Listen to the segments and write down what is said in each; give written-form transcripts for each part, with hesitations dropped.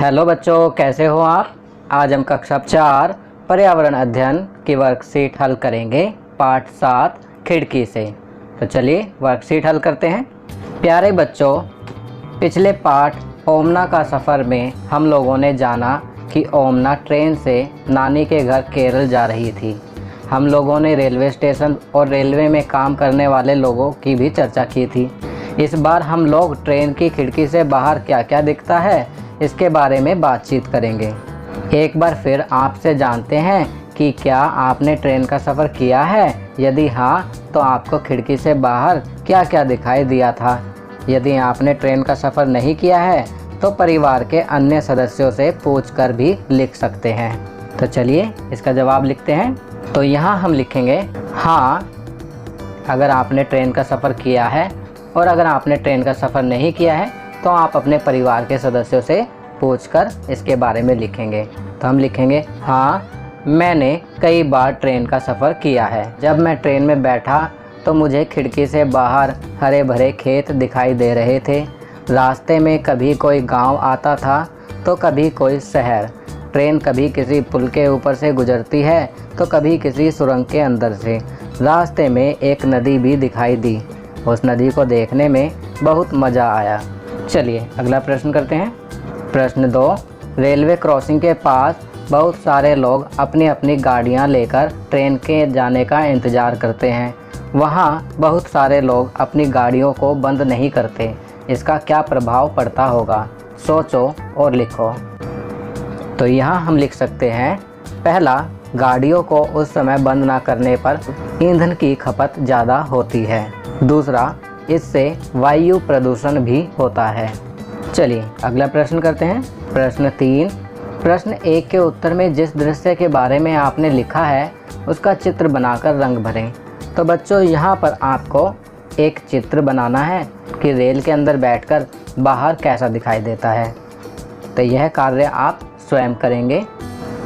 Hello बच्चों, कैसे हो आप। आज हम कक्षा 4 पर्यावरण अध्ययन की वर्कशीट हल करेंगे पाठ 7 खिड़की से। तो चलिए वर्कशीट हल करते हैं। प्यारे बच्चों, पिछले पाठ ओमना का सफ़र में हम लोगों ने जाना कि ओमना ट्रेन से नानी के घर केरल जा रही थी। हम लोगों ने रेलवे स्टेशन और रेलवे में काम करने वाले लोगों की भी चर्चा की थी। इस बार हम लोग ट्रेन की खिड़की से बाहर क्या क्या दिखता है इसके बारे में बातचीत करेंगे। एक बार फिर आपसे जानते हैं कि क्या आपने ट्रेन का सफ़र किया है। यदि हाँ, तो आपको खिड़की से बाहर क्या क्या दिखाई दिया था। यदि आपने ट्रेन का सफ़र नहीं किया है तो परिवार के अन्य सदस्यों से पूछकर भी लिख सकते हैं। तो चलिए इसका जवाब लिखते हैं। तो यहाँ हम लिखेंगे हाँ अगर आपने ट्रेन का सफ़र किया है, और अगर आपने ट्रेन का सफ़र नहीं किया है तो आप अपने परिवार के सदस्यों से पूछकर इसके बारे में लिखेंगे। तो हम लिखेंगे हाँ, मैंने कई बार ट्रेन का सफ़र किया है। जब मैं ट्रेन में बैठा तो मुझे खिड़की से बाहर हरे भरे खेत दिखाई दे रहे थे। रास्ते में कभी कोई गांव आता था तो कभी कोई शहर। ट्रेन कभी किसी पुल के ऊपर से गुजरती है तो कभी किसी सुरंग के अंदर से। रास्ते में एक नदी भी दिखाई दी। उस नदी को देखने में बहुत मज़ा आया। चलिए अगला प्रश्न करते हैं। प्रश्न 2, रेलवे क्रॉसिंग के पास बहुत सारे लोग अपनी अपनी गाड़ियां लेकर ट्रेन के जाने का इंतज़ार करते हैं। वहां बहुत सारे लोग अपनी गाड़ियों को बंद नहीं करते। इसका क्या प्रभाव पड़ता होगा, सोचो और लिखो। तो यहाँ हम लिख सकते हैं, पहला, गाड़ियों को उस समय बंद ना करने पर ईंधन की खपत ज़्यादा होती है। दूसरा, इससे वायु प्रदूषण भी होता है। चलिए अगला प्रश्न करते हैं। प्रश्न 3, प्रश्न 1 के उत्तर में जिस दृश्य के बारे में आपने लिखा है उसका चित्र बनाकर रंग भरें। तो बच्चों यहाँ पर आपको एक चित्र बनाना है कि रेल के अंदर बैठकर बाहर कैसा दिखाई देता है। तो यह कार्य आप स्वयं करेंगे।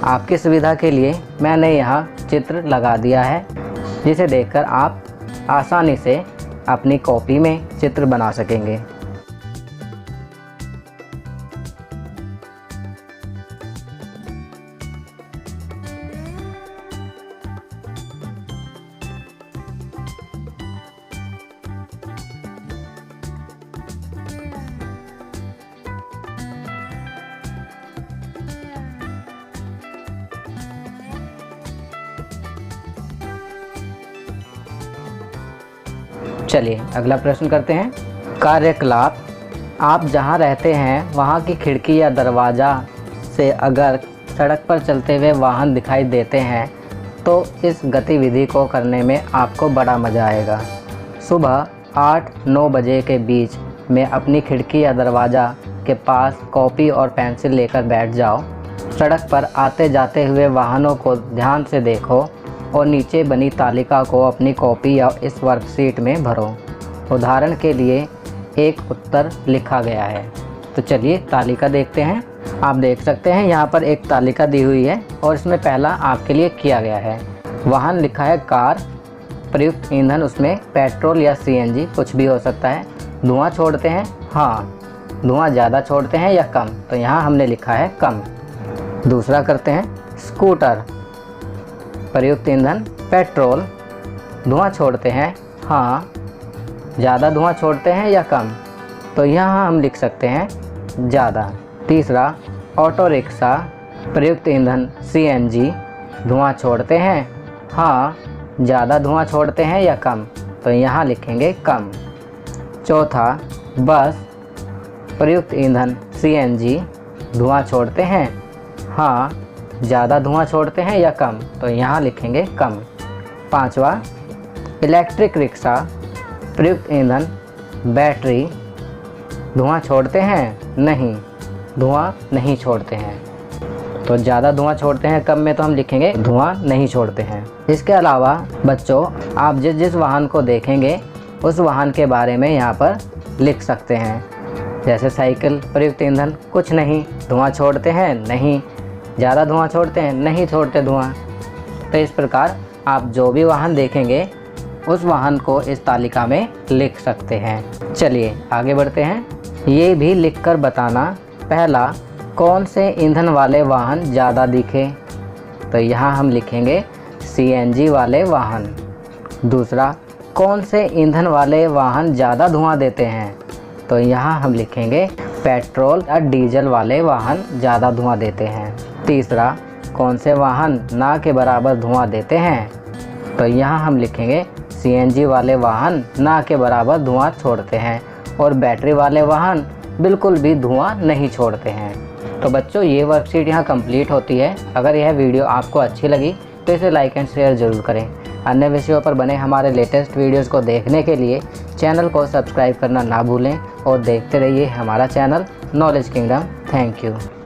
आपकी सुविधा के लिए मैंने यहाँ चित्र लगा दिया है, जिसे देखकर आप आसानी से अपनी कॉपी में चित्र बना सकेंगे। चलिए अगला प्रश्न करते हैं। कार्यकलाप, आप जहां रहते हैं वहां की खिड़की या दरवाज़ा से अगर सड़क पर चलते हुए वाहन दिखाई देते हैं तो इस गतिविधि को करने में आपको बड़ा मज़ा आएगा। सुबह 8-9 बजे के बीच में अपनी खिड़की या दरवाज़ा के पास कॉपी और पेंसिल लेकर बैठ जाओ। सड़क पर आते जाते हुए वाहनों को ध्यान से देखो और नीचे बनी तालिका को अपनी कॉपी या इस वर्कशीट में भरो। उदाहरण के लिए एक उत्तर लिखा गया है। तो चलिए तालिका देखते हैं। आप देख सकते हैं यहाँ पर एक तालिका दी हुई है और इसमें पहला आपके लिए किया गया है। वाहन लिखा है कार, प्रयुक्त ईंधन उसमें पेट्रोल या सीएनजी कुछ भी हो सकता है। धुआं छोड़ते हैं, हाँ, धुआं ज़्यादा छोड़ते हैं या कम, तो यहाँ हमने लिखा है कम। दूसरा करते हैं स्कूटर, प्रयुक्त ईंधन पेट्रोल, धुआं छोड़ते हैं, हाँ, ज़्यादा धुआं छोड़ते हैं या कम, तो यहाँ हम लिख सकते हैं ज़्यादा। तीसरा ऑटो रिक्शा, प्रयुक्त ईंधन सीएनजी, धुआं छोड़ते हैं, हाँ, ज़्यादा धुआं छोड़ते हैं या कम, तो यहाँ लिखेंगे कम। चौथा बस, प्रयुक्त ईंधन सीएनजी, धुआं छोड़ते हैं, हाँ, ज़्यादा धुआं छोड़ते हैं या कम, तो यहाँ लिखेंगे कम। पांचवा इलेक्ट्रिक रिक्शा, प्रयुक्त ईंधन बैटरी, धुआं छोड़ते हैं, नहीं, धुआं नहीं छोड़ते हैं, तो ज़्यादा धुआं छोड़ते हैं कम में तो हम लिखेंगे धुआं नहीं छोड़ते हैं। इसके अलावा बच्चों, आप जिस जिस वाहन को देखेंगे उस वाहन के बारे में यहाँ पर लिख सकते हैं। जैसे साइकिल, प्रयुक्त ईंधन कुछ नहीं, धुआं छोड़ते हैं, नहीं, ज़्यादा धुआं छोड़ते हैं, नहीं छोड़ते धुआं। तो इस प्रकार आप जो भी वाहन देखेंगे उस वाहन को इस तालिका में लिख सकते हैं। चलिए आगे बढ़ते हैं। ये भी लिखकर बताना, पहला, कौन से ईंधन वाले वाहन ज़्यादा दिखे? तो यहाँ हम लिखेंगे CNG वाले वाहन। दूसरा, कौन से ईंधन वाले वाहन ज़्यादा धुआं देते हैं? तो यहाँ हम लिखेंगे पेट्रोल या डीजल वाले वाहन ज़्यादा धुआं देते हैं। तीसरा, कौन से वाहन ना के बराबर धुआं देते हैं? तो यहाँ हम लिखेंगे CNG वाले वाहन ना के बराबर धुआं छोड़ते हैं और बैटरी वाले वाहन बिल्कुल भी धुआं नहीं छोड़ते हैं। तो बच्चों, ये वर्कशीट यहाँ कंप्लीट होती है। अगर यह वीडियो आपको अच्छी लगी तो इसे लाइक एंड शेयर ज़रूर करें। अन्य विषयों पर बने हमारे लेटेस्ट वीडियोस को देखने के लिए चैनल को सब्सक्राइब करना ना भूलें और देखते रहिए हमारा channel knowledge kingdom. Thank you.